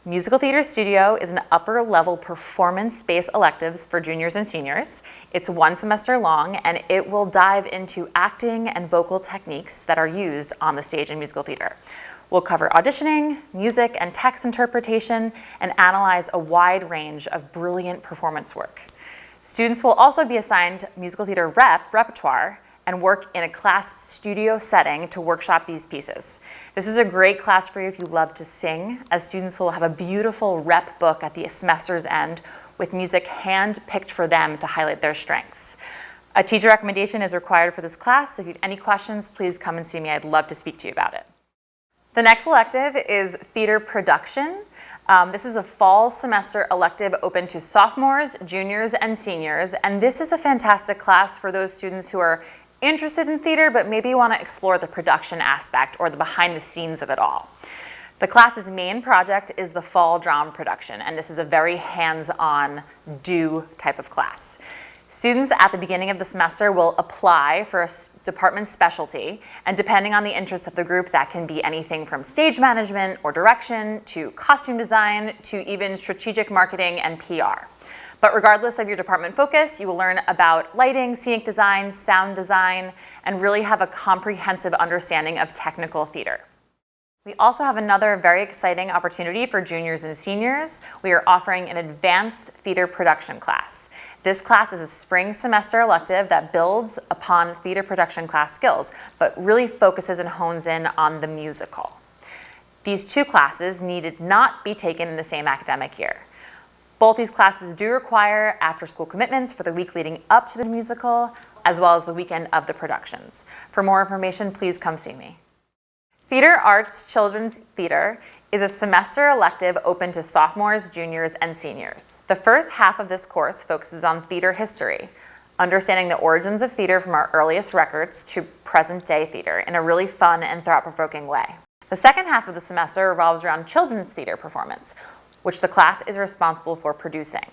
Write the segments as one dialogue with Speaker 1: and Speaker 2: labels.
Speaker 1: Musical Theater Studio is an upper-level performance-based electives for juniors and seniors. It's 1 semester long, and it will dive into acting and vocal techniques that are used on the stage in musical theater. We'll cover auditioning, music and text interpretation, and analyze a wide range of brilliant performance work. Students will also be assigned musical theater repertoire and work in a class studio setting to workshop these pieces. This is a great class for you if you love to sing, as students will have a beautiful rep book at the semester's end with music hand-picked for them to highlight their strengths. A teacher recommendation is required for this class, so if you have any questions, please come and see me. I'd love to speak to you about it. The next elective is theater production. This is a fall semester elective open to sophomores, juniors, and seniors, and this is a fantastic class for those students who are interested in theater but maybe want to explore the production aspect or the behind the scenes of it all. The class's main project is the fall drama production, and this is a very hands-on do type of class. Students at the beginning of the semester will apply for a department specialty, and depending on the interests of the group, that can be anything from stage management or direction to costume design to even strategic marketing and PR. But regardless of your department focus, you will learn about lighting, scenic design, sound design, and really have a comprehensive understanding of technical theater. We also have another very exciting opportunity for juniors and seniors. We are offering an advanced theater production class. This class is a spring semester elective that builds upon theater production class skills, but really focuses and hones in on the musical. These two classes needed not be taken in the same academic year. Both these classes do require after-school commitments for the week leading up to the musical, as well as the weekend of the productions. For more information, please come see me. Theater Arts Children's Theater is a semester elective open to sophomores, juniors, and seniors. The first half of this course focuses on theater history, understanding the origins of theater from our earliest records to present-day theater in a really fun and thought-provoking way. The second half of the semester revolves around children's theater performance, which the class is responsible for producing.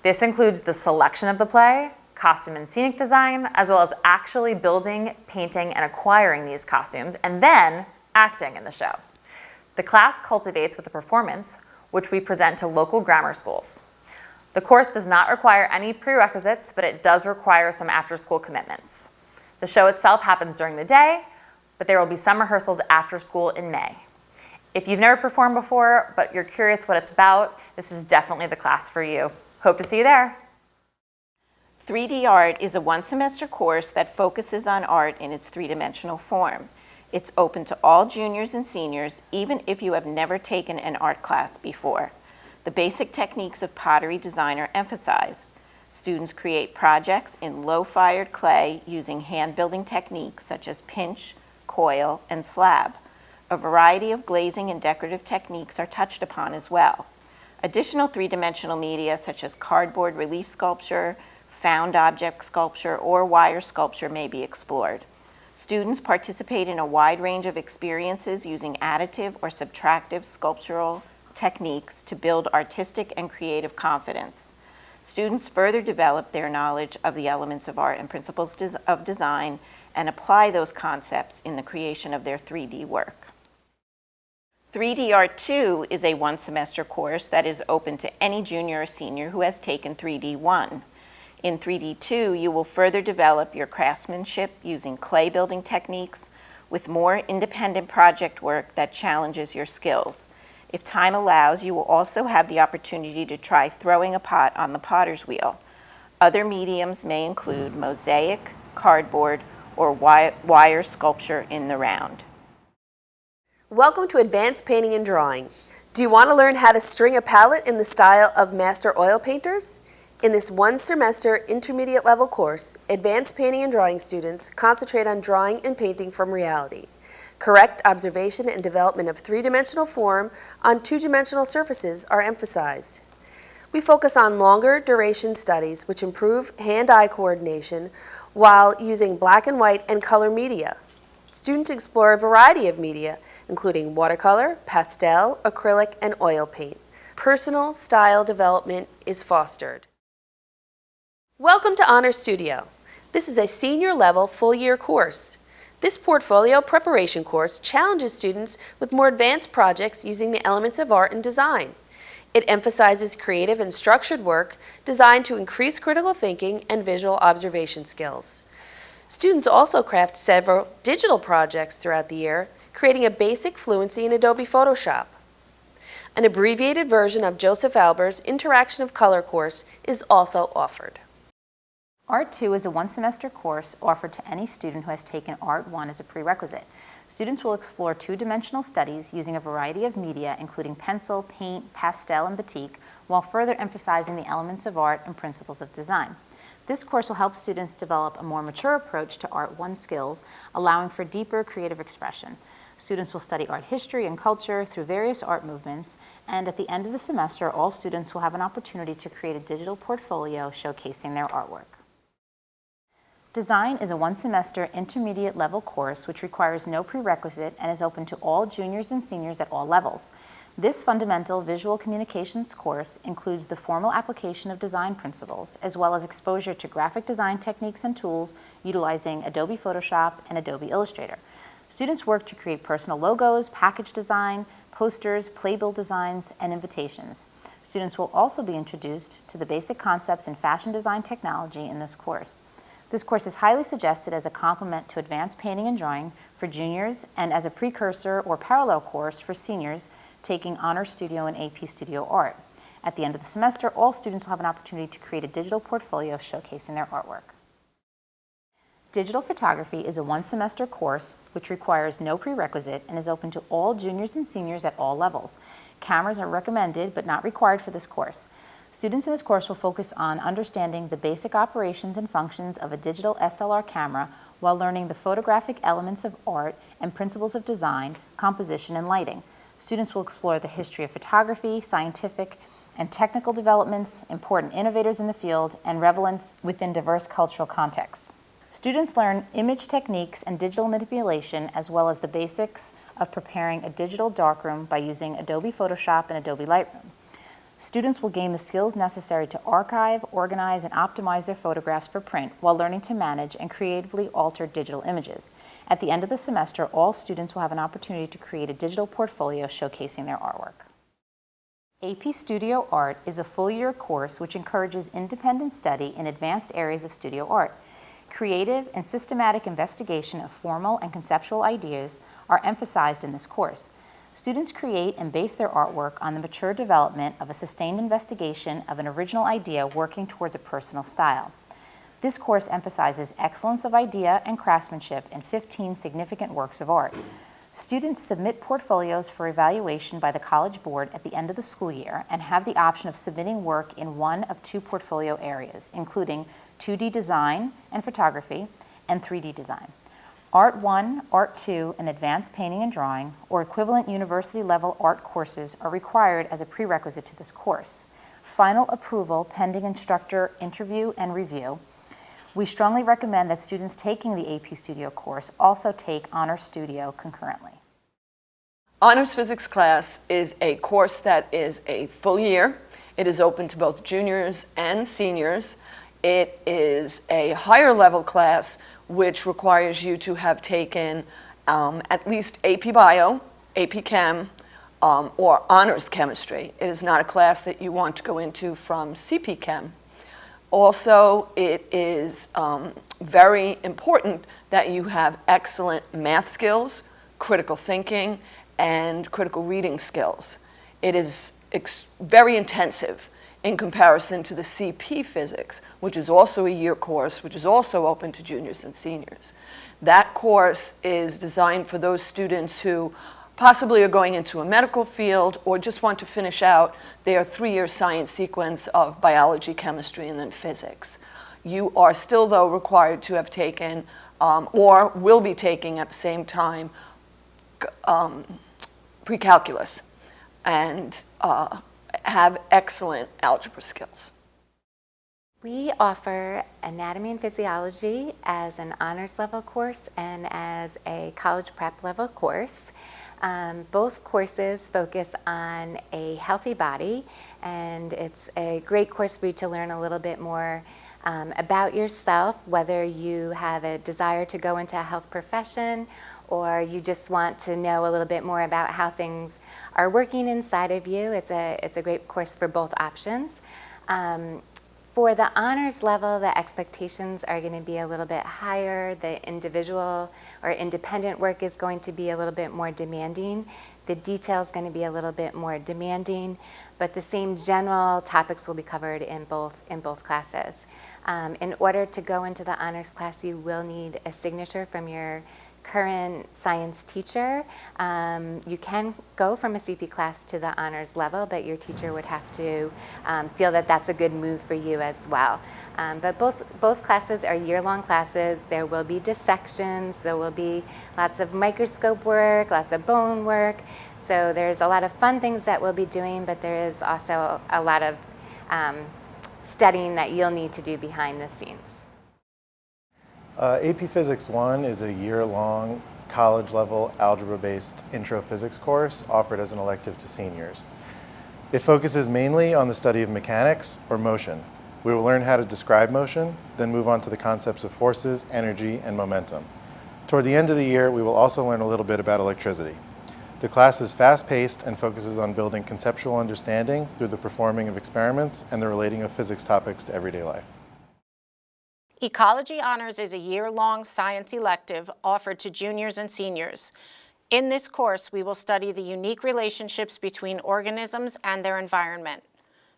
Speaker 1: This includes the selection of the play, costume and scenic design, as well as actually building, painting, and acquiring these costumes, and then acting in the show. The class cultivates with a performance, which we present to local grammar schools. The course does not require any prerequisites, but it does require some after-school commitments. The show itself happens during the day, but there will be some rehearsals after school in May. If you've never performed before, but you're curious what it's about, this is definitely the class for you. Hope to see you there.
Speaker 2: 3D art is a 1-semester course that focuses on art in its 3-dimensional form. It's open to all juniors and seniors, even if you have never taken an art class before. The basic techniques of pottery design are emphasized. Students create projects in low-fired clay using hand-building techniques such as pinch, coil, and slab. A variety of glazing and decorative techniques are touched upon as well. Additional 3-dimensional media such as cardboard relief sculpture, found object sculpture, or wire sculpture may be explored. Students participate in a wide range of experiences using additive or subtractive sculptural techniques to build artistic and creative confidence. Students further develop their knowledge of the elements of art and principles of design and apply those concepts in the creation of their 3D work. 3D Art 2 is a 1-semester course that is open to any junior or senior who has taken 3D 1. In 3D 2, you will further develop your craftsmanship using clay building techniques with more independent project work that challenges your skills. If time allows, you will also have the opportunity to try throwing a pot on the potter's wheel. Other mediums may include mosaic, cardboard, or wire sculpture in the round.
Speaker 3: Welcome to Advanced Painting and Drawing. Do you want to learn how to string a palette in the style of master oil painters? In this 1-semester intermediate level course, Advanced Painting and Drawing students concentrate on drawing and painting from reality. Correct observation and development of 3-dimensional form on 2-dimensional surfaces are emphasized. We focus on longer duration studies which improve hand-eye coordination while using black and white and color media. Students explore a variety of media, including watercolor, pastel, acrylic, and oil paint. Personal style development is fostered. Welcome to Honor Studio. This is a senior level full-year course. This portfolio preparation course challenges students with more advanced projects using the elements of art and design. It emphasizes creative and structured work designed to increase critical thinking and visual observation skills. Students also craft several digital projects throughout the year, creating a basic fluency in Adobe Photoshop. An abbreviated version of Joseph Alber's Interaction of Color course is also offered.
Speaker 4: Art 2 is a one-semester course offered to any student who has taken Art 1 as a prerequisite. Students will explore two-dimensional studies using a variety of media, including pencil, paint, pastel, and batik, while further emphasizing the elements of art and principles of design. This course will help students develop a more mature approach to Art 1 skills, allowing for deeper creative expression. Students will study art history and culture through various art movements, and at the end of the semester, all students will have an opportunity to create a digital portfolio showcasing their artwork. Design is a one-semester intermediate level course which requires no prerequisite and is open to all juniors and seniors at all levels. This fundamental visual communications course includes the formal application of design principles, as well as exposure to graphic design techniques and tools utilizing Adobe Photoshop and Adobe Illustrator. Students work to create personal logos, package design, posters, playbill designs, and invitations. Students will also be introduced to the basic concepts in fashion design technology in this course. This course is highly suggested as a complement to advanced painting and drawing for juniors and as a precursor or parallel course for seniors taking Honor Studio and AP Studio Art. At the end of the semester, all students will have an opportunity to create a digital portfolio showcasing their artwork. Digital photography is a one-semester course which requires no prerequisite and is open to all juniors and seniors at all levels. Cameras are recommended but not required for this course. Students in this course will focus on understanding the basic operations and functions of a digital SLR camera while learning the photographic elements of art and principles of design, composition, and lighting. Students will explore the history of photography, scientific and technical developments, important innovators in the field, and relevance within diverse cultural contexts. Students learn image techniques and digital manipulation, as well as the basics of preparing a digital darkroom by using Adobe Photoshop and Adobe Lightroom. Students will gain the skills necessary to archive, organize, and optimize their photographs for print while learning to manage and creatively alter digital images. At the end of the semester, all students will have an opportunity to create a digital portfolio showcasing their artwork. AP Studio Art is a full-year course which encourages independent study in advanced areas of studio art. Creative and systematic investigation of formal and conceptual ideas are emphasized in this course. Students create and base their artwork on the mature development of a sustained investigation of an original idea working towards a personal style. This course emphasizes excellence of idea and craftsmanship in 15 significant works of art. Students submit portfolios for evaluation by the College Board at the end of the school year and have the option of submitting work in one of two portfolio areas, including 2D design and photography and 3D design. Art 1, Art 2, and Advanced Painting and Drawing, or equivalent university-level art courses are required as a prerequisite to this course. Final approval pending instructor interview and review. We strongly recommend that students taking the AP Studio course also take Honor Studio concurrently.
Speaker 5: Honors Physics class is a course that is a full year. It is open to both juniors and seniors. It is a higher level class which requires you to have taken at least AP Bio, AP Chem, or Honors Chemistry. It is not a class that you want to go into from CP Chem. Also, it is very important that you have excellent math skills, critical thinking, and critical reading skills. It is very intensive in comparison to the CP Physics, which is also a year course, which is also open to juniors and seniors. That course is designed for those students who possibly are going into a medical field or just want to finish out their 3-year science sequence of biology, chemistry, and then physics. You are still, though, required to have taken or will be taking at the same time pre-calculus and have excellent algebra skills.
Speaker 6: We offer anatomy and physiology as an honors level course and as a college prep level course. Both courses focus on a healthy body, and it's a great course for you to learn a little bit more about yourself, whether you have a desire to go into a health profession or you just want to know a little bit more about how things are working inside of you. It's a great course for both options. For the honors level, the expectations are going to be a little bit higher. The individual or independent work is going to be a little bit more demanding. The detail is going to be a little bit more demanding, but the same general topics will be covered in both classes. In order to go into the honors class, you will need a signature from your current science teacher. You can go from a CP class to the honors level, but your teacher would have to feel that that's a good move for you as well. But both classes are year-long classes. There will be dissections, there will be lots of microscope work, lots of bone work. So there's a lot of fun things that we'll be doing, but there is also a lot of studying that you'll need to do behind the scenes.
Speaker 7: AP Physics 1 is a year-long, college-level, algebra-based intro physics course offered as an elective to seniors. It focuses mainly on the study of mechanics or motion. We will learn how to describe motion, then move on to the concepts of forces, energy, and momentum. Toward the end of the year, we will also learn a little bit about electricity. The class is fast-paced and focuses on building conceptual understanding through the performing of experiments and the relating of physics topics to everyday life.
Speaker 2: Ecology Honors is a year-long science elective offered to juniors and seniors. In this course, we will study the unique relationships between organisms and their environment.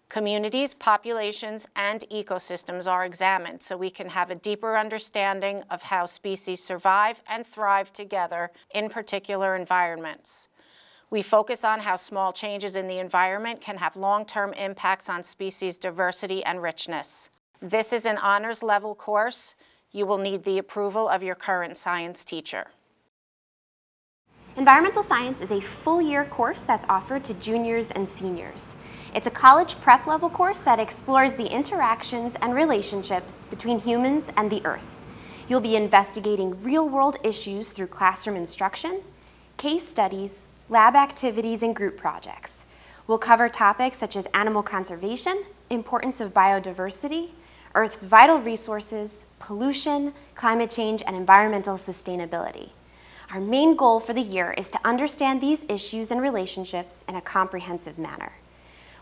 Speaker 2: Communities, populations, and ecosystems are examined so we can have a deeper understanding of how species survive and thrive together in particular environments. We focus on how small changes in the environment can have long-term impacts on species diversity and richness. This is an honors level course. You will need the approval of your current science teacher.
Speaker 8: Environmental science is a full-year course that's offered to juniors and seniors. It's a college prep level course that explores the interactions and relationships between humans and the earth. You'll be investigating real-world issues through classroom instruction, case studies, lab activities, and group projects. We'll cover topics such as animal conservation, importance of biodiversity, Earth's vital resources, pollution, climate change, and environmental sustainability. Our main goal for the year is to understand these issues and relationships in a comprehensive manner.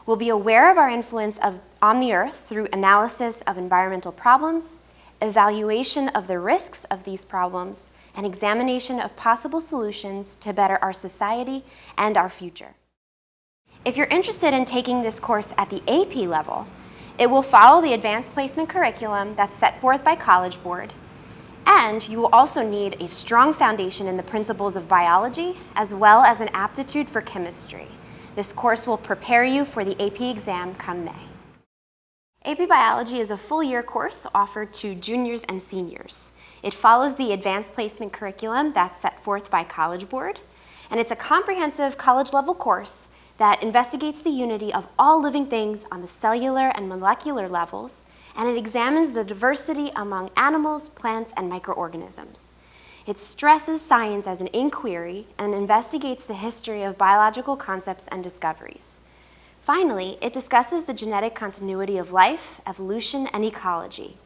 Speaker 8: We'll be aware of our influence on the Earth through analysis of environmental problems, evaluation of the risks of these problems, and examination of possible solutions to better our society and our future. If you're interested in taking this course at the AP level, it will follow the advanced placement curriculum that's set forth by College Board, and you will also need a strong foundation in the principles of biology as well as an aptitude for chemistry. This course will prepare you for the AP exam come May. AP Biology is a full-year course offered to juniors and seniors. It follows the advanced placement curriculum that's set forth by College Board, and it's a comprehensive college-level course that investigates the unity of all living things on the cellular and molecular levels, and it examines the diversity among animals, plants, and microorganisms. It stresses science as an inquiry and investigates the history of biological concepts and discoveries. Finally, it discusses the genetic continuity of life, evolution, and ecology.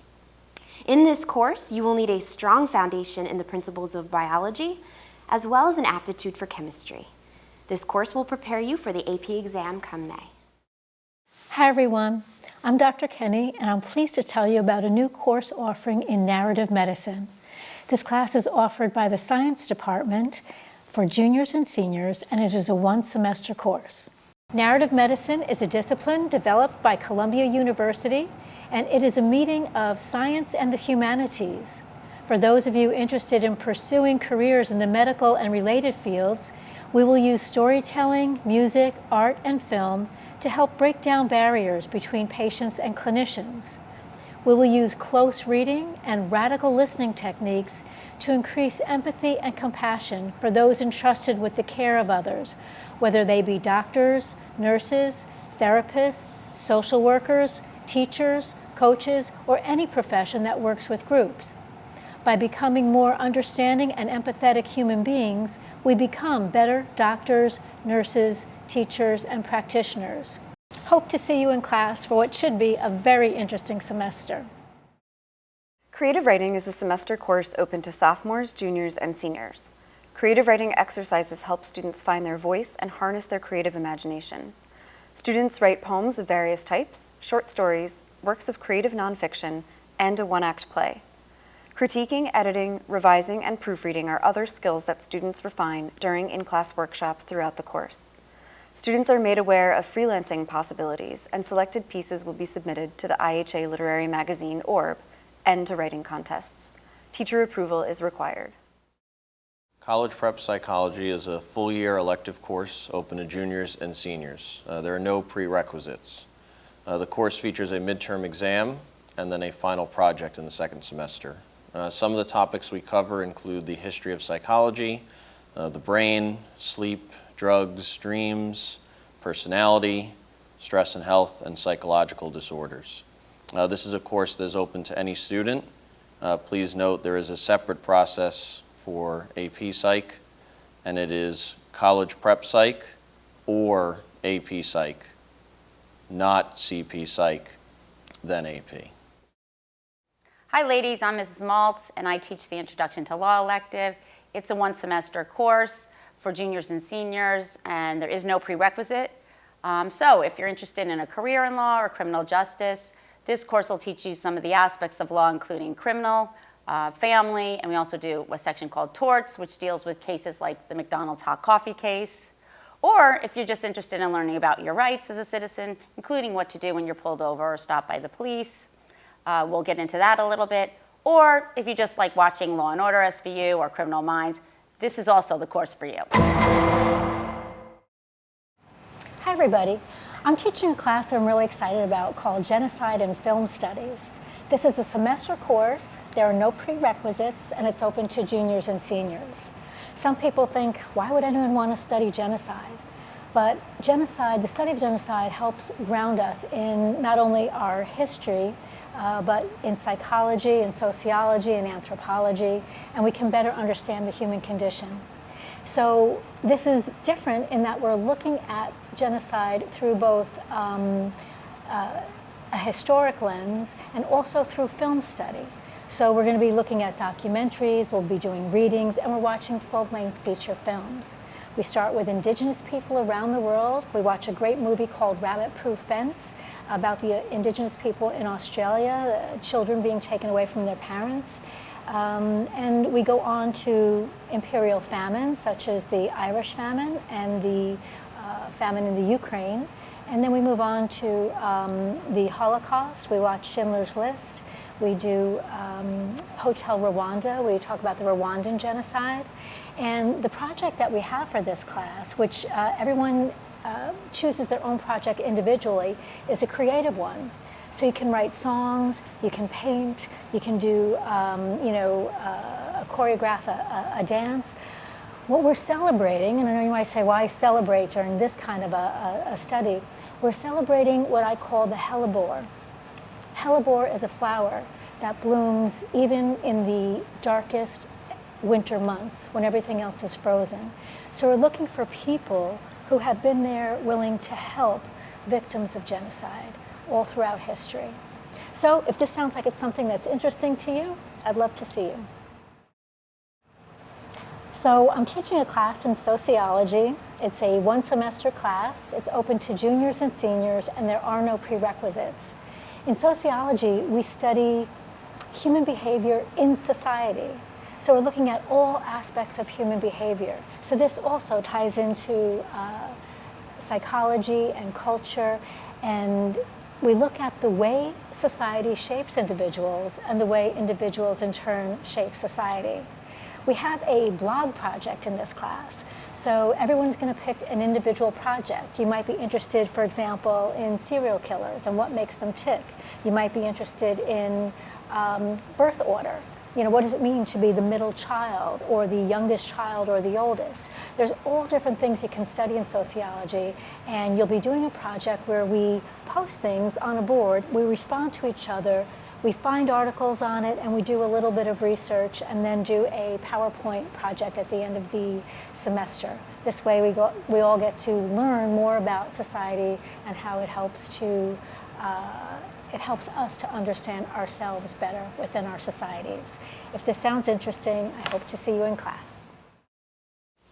Speaker 8: In this course, you will need a strong foundation in the principles of biology, as well as an aptitude for chemistry. This course will prepare you for the AP exam come May.
Speaker 9: Hi everyone, I'm Dr. Kenny and I'm pleased to tell you about a new course offering in narrative medicine. This class is offered by the Science Department for juniors and seniors, and it is a one-semester course. Narrative medicine is a discipline developed by Columbia University, and it is a meeting of science and the humanities. For those of you interested in pursuing careers in the medical and related fields, we will use storytelling, music, art, and film to help break down barriers between patients and clinicians. We will use close reading and radical listening techniques to increase empathy and compassion for those entrusted with the care of others, whether they be doctors, nurses, therapists, social workers, teachers, coaches, or any profession that works with groups. By becoming more understanding and empathetic human beings, we become better doctors, nurses, teachers, and practitioners. Hope to see you in class for what should be a very interesting semester.
Speaker 10: Creative writing is a semester course open to sophomores, juniors, and seniors. Creative writing exercises help students find their voice and harness their creative imagination. Students write poems of various types, short stories, works of creative nonfiction, and a one-act play. Critiquing, editing, revising, and proofreading are other skills that students refine during in-class workshops throughout the course. Students are made aware of freelancing possibilities, and selected pieces will be submitted to the IHA literary magazine Orb and to writing contests. Teacher approval is required.
Speaker 11: College Prep Psychology is a full-year elective course open to juniors and seniors. There are no prerequisites. The course features a midterm exam and then a final project in the second semester. Some of the topics we cover include the history of psychology, the brain, sleep, drugs, dreams, personality, stress and health, and psychological disorders. This is a course that is open to any student. Please note there is a separate process for AP Psych, and it is College Prep Psych or AP Psych, not CP Psych, then AP.
Speaker 12: Hi ladies, I'm Mrs. Maltz and I teach the Introduction to Law elective. It's a one-semester course for juniors and seniors, and there is no prerequisite. So if you're interested in a career in law or criminal justice, this course will teach you some of the aspects of law, including criminal, family, and we also do a section called torts, which deals with cases like the McDonald's hot coffee case. Or if you're just interested in learning about your rights as a citizen, including what to do when you're pulled over or stopped by the police, we'll get into that a little bit. Or if you just like watching Law & Order SVU or Criminal Minds, this is also the course for you.
Speaker 9: Hi everybody. I'm teaching a class that I'm really excited about called Genocide and Film Studies. This is a semester course, there are no prerequisites, and it's open to juniors and seniors. Some people think, why would anyone want to study genocide? But genocide, the study of genocide helps ground us in not only our history, but in psychology and sociology and anthropology, and we can better understand the human condition. So this is different in that we're looking at genocide through both a historic lens and also through film study. So we're going to be looking at documentaries, we'll be doing readings, and we're watching full-length feature films. We start with indigenous people around the world. We watch a great movie called Rabbit Proof Fence about the indigenous people in Australia, children being taken away from their parents. And we go on to imperial famines, such as the Irish famine and the famine in the Ukraine. And then we move on to the Holocaust. We watch Schindler's List. We do Hotel Rwanda. We talk about the Rwandan genocide. And the project that we have for this class, which everyone chooses their own project individually, is a creative one. So you can write songs, you can paint, you can do, choreograph a dance. What we're celebrating, and I know you might say, why celebrate during this kind of a study? We're celebrating what I call the hellebore. Hellebore is a flower that blooms even in the darkest winter months when everything else is frozen. So we're looking for people who have been there willing to help victims of genocide all throughout history. So if this sounds like it's something that's interesting to you, I'd love to see you. So I'm teaching a class in sociology. It's a one-semester class. It's open to juniors and seniors, and there are no prerequisites. In sociology, we study human behavior in society. So we're looking at all aspects of human behavior. So this also ties into psychology and culture, and we look at the way society shapes individuals and the way individuals in turn shape society. We have a blog project in this class. So everyone's going to pick an individual project. You might be interested, for example, in serial killers and what makes them tick. You might be interested in birth order. What does it mean to be the middle child or the youngest child or the oldest? There's all different things you can study in sociology, and you'll be doing a project where we post things on a board, we respond to each other, we find articles on it, and we do a little bit of research and then do a PowerPoint project at the end of the semester. This way we all get to learn more about society and how it helps to it helps us to understand ourselves better within our societies. If this sounds interesting, I hope to see you in class.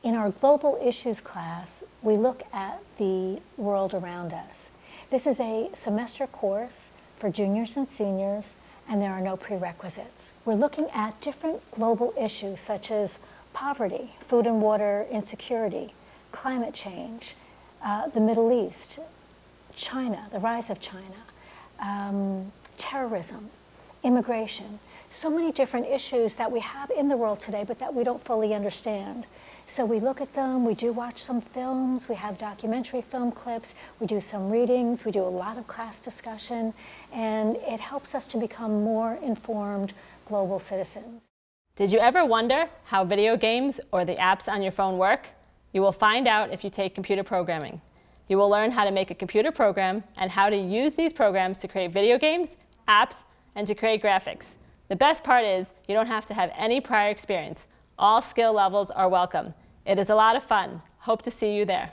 Speaker 9: In our Global Issues class, we look at the world around us. This is a semester course for juniors and seniors, and there are no prerequisites. We're looking at different global issues such as poverty, food and water insecurity, climate change, the Middle East, China, the rise of China, terrorism, immigration. So many different issues that we have in the world today, but that we don't fully understand. So we look at them, we do watch some films, we have documentary film clips, we do some readings, we do a lot of class discussion, and it helps us to become more informed global citizens.
Speaker 13: Did you ever wonder how video games or the apps on your phone work? You will find out if you take computer programming. You will learn how to make a computer program and how to use these programs to create video games, apps, and to create graphics. The best part is you don't have to have any prior experience. All skill levels are welcome. It is a lot of fun. Hope to see you there.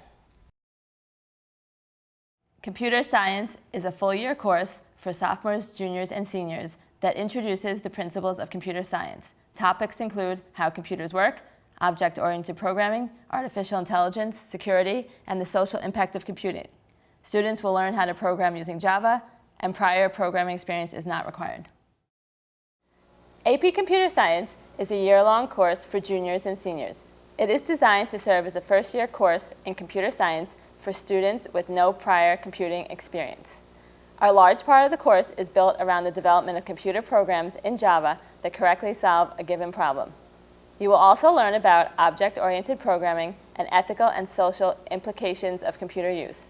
Speaker 13: Computer Science is a full-year course for sophomores, juniors, and seniors that introduces the principles of computer science. Topics include how computers work, object-oriented programming, artificial intelligence, security, and the social impact of computing. Students will learn how to program using Java, and prior programming experience is not required. AP Computer Science is a year-long course for juniors and seniors. It is designed to serve as a first-year course in computer science for students with no prior computing experience. A large part of the course is built around the development of computer programs in Java that correctly solve a given problem. You will also learn about object-oriented programming and ethical and social implications of computer use.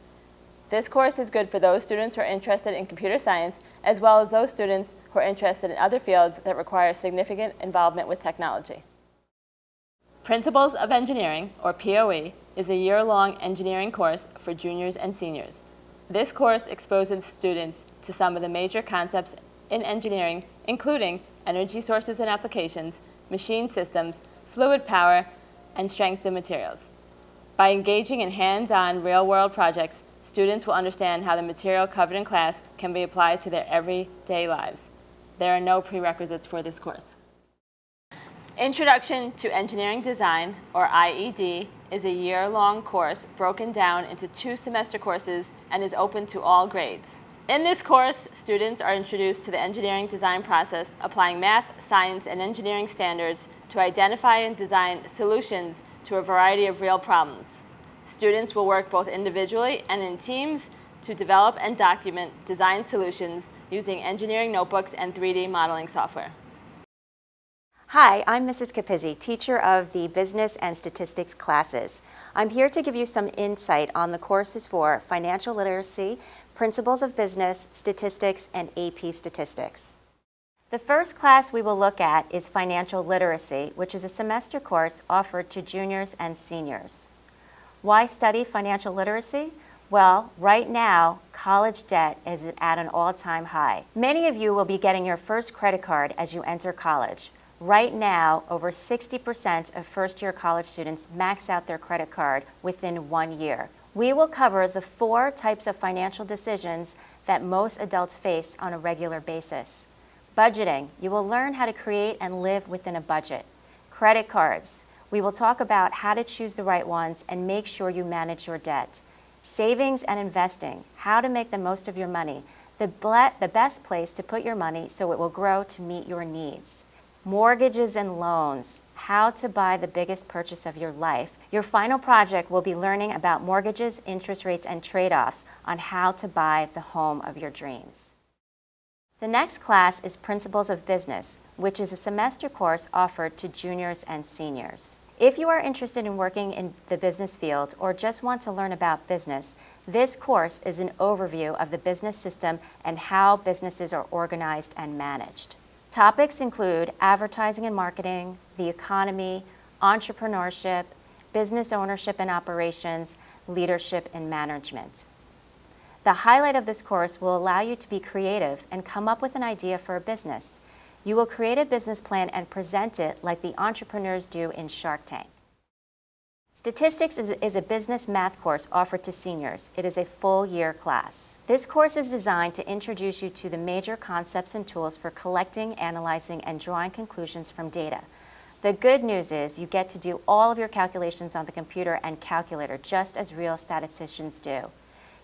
Speaker 13: This course is good for those students who are interested in computer science, as well as those students who are interested in other fields that require significant involvement with technology. Principles of Engineering, or POE, is a year-long engineering course for juniors and seniors. This course exposes students to some of the major concepts in engineering, including energy sources and applications, machine systems, fluid power, and strength of materials. By engaging in hands-on, real-world projects, students will understand how the material covered in class can be applied to their everyday lives. There are no prerequisites for this course. Introduction to Engineering Design, or IED, is a year-long course broken down into 2 semester courses and is open to all grades. In this course, students are introduced to the engineering design process, applying math, science, and engineering standards to identify and design solutions to a variety of real problems. Students will work both individually and in teams to develop and document design solutions using engineering notebooks and 3D modeling software.
Speaker 14: Hi, I'm Mrs. Capizzi, teacher of the Business and Statistics classes. I'm here to give you some insight on the courses for Financial Literacy, Principles of Business, Statistics, and AP Statistics. The first class we will look at is Financial Literacy, which is a semester course offered to juniors and seniors. Why study financial literacy? Well, right now, college debt is at an all-time high. Many of you will be getting your first credit card as you enter college. Right now, over 60% of first-year college students max out their credit card within 1 year. We will cover the 4 types of financial decisions that most adults face on a regular basis. Budgeting, you will learn how to create and live within a budget. Credit cards, we will talk about how to choose the right ones and make sure you manage your debt. Savings and investing, how to make the most of your money, the best place to put your money so it will grow to meet your needs. Mortgages and loans, how to buy the biggest purchase of your life. Your final project will be learning about mortgages, interest rates, and trade-offs on how to buy the home of your dreams. The next class is Principles of Business, which is a semester course offered to juniors and seniors. If you are interested in working in the business field or just want to learn about business, this course is an overview of the business system and how businesses are organized and managed. Topics include advertising and marketing, the economy, entrepreneurship, business ownership and operations, leadership and management. The highlight of this course will allow you to be creative and come up with an idea for a business. You will create a business plan and present it like the entrepreneurs do in Shark Tank. Statistics is a business math course offered to seniors. It is a full year class. This course is designed to introduce you to the major concepts and tools for collecting, analyzing, and drawing conclusions from data. The good news is you get to do all of your calculations on the computer and calculator just as real statisticians do.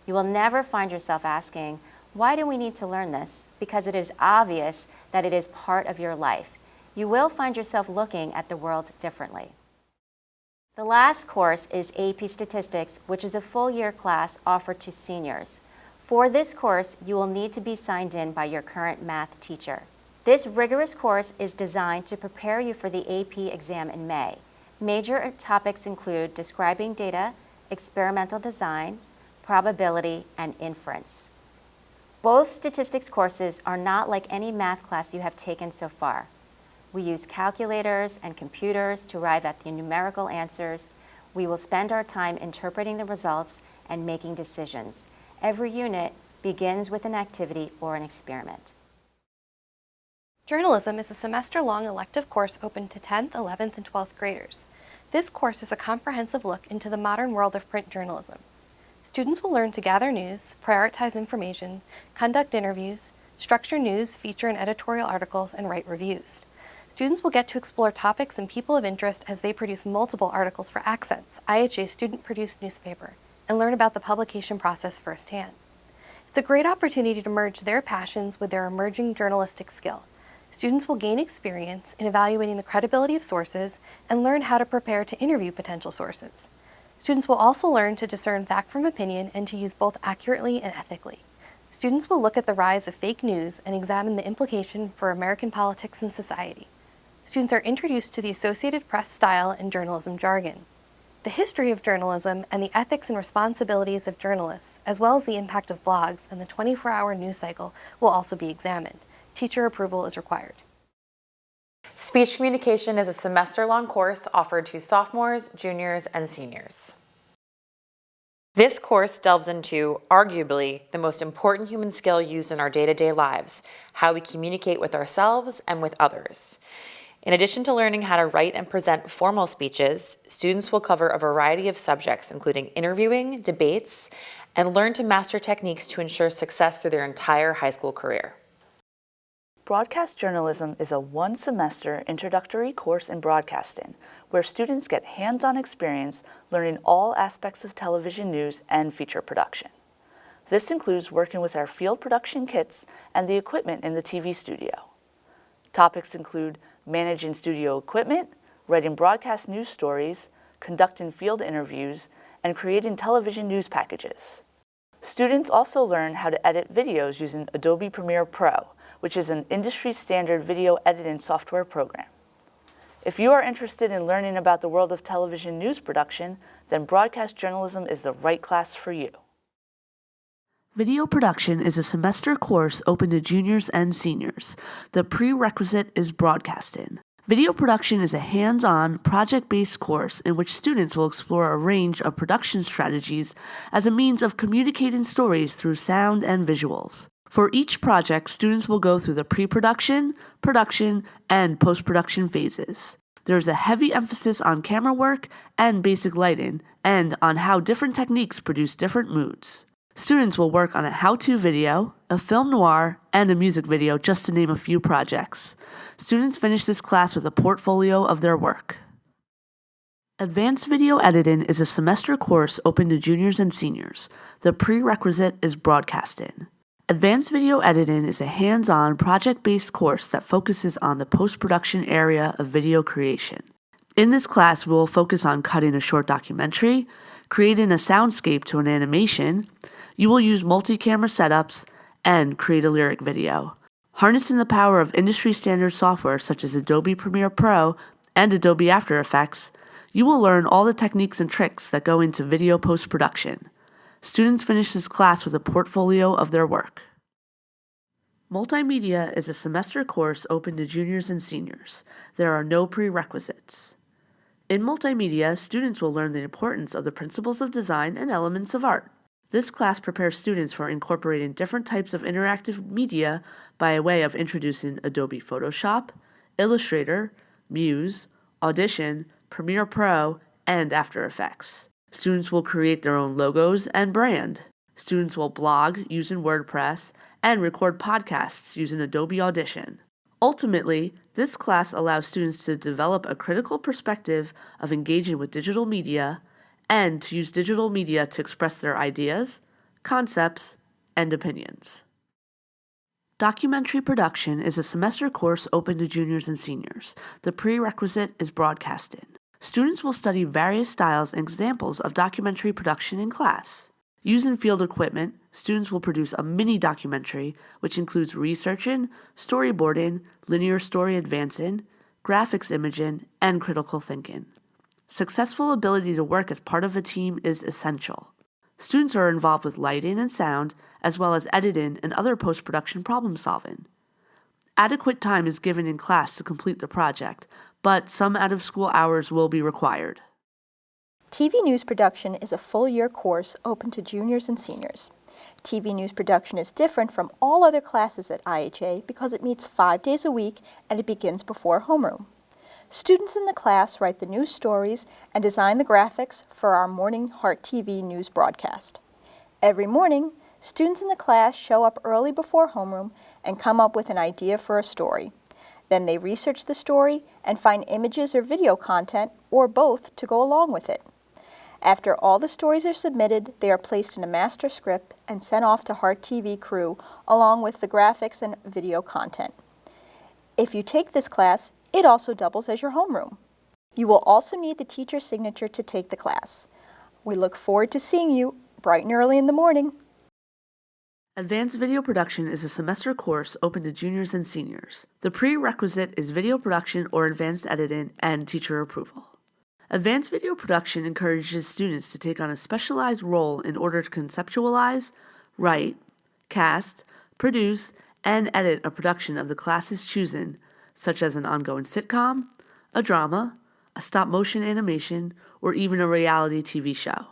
Speaker 14: You will never find yourself asking, why do we need to learn this? Because it is obvious that it is part of your life. You will find yourself looking at the world differently. The last course is AP Statistics, which is a full year class offered to seniors. For this course, you will need to be signed in by your current math teacher. This rigorous course is designed to prepare you for the AP exam in May. Major topics include describing data, experimental design, probability, and inference. Both statistics courses are not like any math class you have taken so far. We use calculators and computers to arrive at the numerical answers. We will spend our time interpreting the results and making decisions. Every unit begins with an activity or an experiment.
Speaker 15: Journalism is a semester-long elective course open to 10th, 11th, and 12th graders. This course is a comprehensive look into the modern world of print journalism. Students will learn to gather news, prioritize information, conduct interviews, structure news, feature and editorial articles, and write reviews. Students will get to explore topics and people of interest as they produce multiple articles for Accents, IHA's student-produced newspaper, and learn about the publication process firsthand. It's a great opportunity to merge their passions with their emerging journalistic skill. Students will gain experience in evaluating the credibility of sources and learn how to prepare to interview potential sources. Students will also learn to discern fact from opinion and to use both accurately and ethically. Students will look at the rise of fake news and examine the implication for American politics and society. Students are introduced to the Associated Press style and journalism jargon. The history of journalism and the ethics and responsibilities of journalists, as well as the impact of blogs and the 24-hour news cycle, will also be examined. Teacher approval is required.
Speaker 1: Speech communication is a semester-long course offered to sophomores, juniors, and seniors. This course delves into, arguably, the most important human skill used in our day-to-day lives, how we communicate with ourselves and with others. In addition to learning how to write and present formal speeches, students will cover a variety of subjects, including interviewing, debates, and learn to master techniques to ensure success through their entire high school career.
Speaker 16: Broadcast journalism is a one-semester introductory course in broadcasting where students get hands-on experience learning all aspects of television news and feature production. This includes working with our field production kits and the equipment in the TV studio. Topics include managing studio equipment, writing broadcast news stories, conducting field interviews, and creating television news packages. Students also learn how to edit videos using Adobe Premiere Pro, which is an industry-standard video editing software program. If you are interested in learning about the world of television news production, then broadcast journalism is the right class for you.
Speaker 17: Video production is a semester course open to juniors and seniors. The prerequisite is broadcasting. Video production is a hands-on, project-based course in which students will explore a range of production strategies as a means of communicating stories through sound and visuals. For each project, students will go through the pre-production, production, and post-production phases. There is a heavy emphasis on camera work and basic lighting, and on how different techniques produce different moods. Students will work on a how-to video, a film noir, and a music video, just to name a few projects. Students finish this class with a portfolio of their work. Advanced Video Editing is a semester course open to juniors and seniors. The prerequisite is broadcasting. Advanced Video Editing is a hands-on, project-based course that focuses on the post-production area of video creation. In this class, we will focus on cutting a short documentary, creating a soundscape to an animation. You will use multi-camera setups and create a lyric video. Harnessing the power of industry-standard software such as Adobe Premiere Pro and Adobe After Effects, you will learn all the techniques and tricks that go into video post-production. Students finish this class with a portfolio of their work. Multimedia is a semester course open to juniors and seniors. There are no prerequisites. In multimedia, students will learn the importance of the principles of design and elements of art. This class prepares students for incorporating different types of interactive media by way of introducing Adobe Photoshop, Illustrator, Muse, Audition, Premiere Pro, and After Effects. Students will create their own logos and brand. Students will blog using WordPress and record podcasts using Adobe Audition. Ultimately, this class allows students to develop a critical perspective of engaging with digital media and to use digital media to express their ideas, concepts, and opinions. Documentary production is a semester course open to juniors and seniors. The prerequisite is broadcasting. Students will study various styles and examples of documentary production in class. Using field equipment, students will produce a mini documentary, which includes researching, storyboarding, linear story advancing, graphics imaging, and critical thinking. Successful ability to work as part of a team is essential. Students are involved with lighting and sound, as well as editing and other post-production problem solving. Adequate time is given in class to complete the project, but some out-of-school hours will be required.
Speaker 18: TV news production is a full-year course open to juniors and seniors. TV news production is different from all other classes at IHA because it meets 5 days a week and it begins before homeroom. Students in the class write the news stories and design the graphics for our morning Heart TV news broadcast. Every morning, students in the class show up early before homeroom and come up with an idea for a story. Then they research the story and find images or video content, or both, to go along with it. After all the stories are submitted, they are placed in a master script and sent off to Heart TV crew along with the graphics and video content. If you take this class, it also doubles as your homeroom. You will also need the teacher's signature to take the class. We look forward to seeing you bright and early in the morning.
Speaker 17: Advanced Video Production is a semester course open to juniors and seniors. The prerequisite is video production or advanced editing and teacher approval. Advanced Video Production encourages students to take on a specialized role in order to conceptualize, write, cast, produce, and edit a production of the class's choosing, such as an ongoing sitcom, a drama, a stop-motion animation, or even a reality TV show.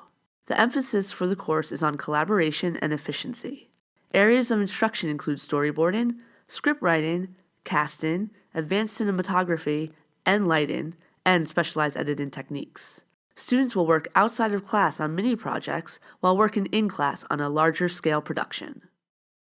Speaker 17: The emphasis for the course is on collaboration and efficiency. Areas of instruction include storyboarding, script writing, casting, advanced cinematography, and lighting, and specialized editing techniques. Students will work outside of class on mini projects while working in class on a larger scale production.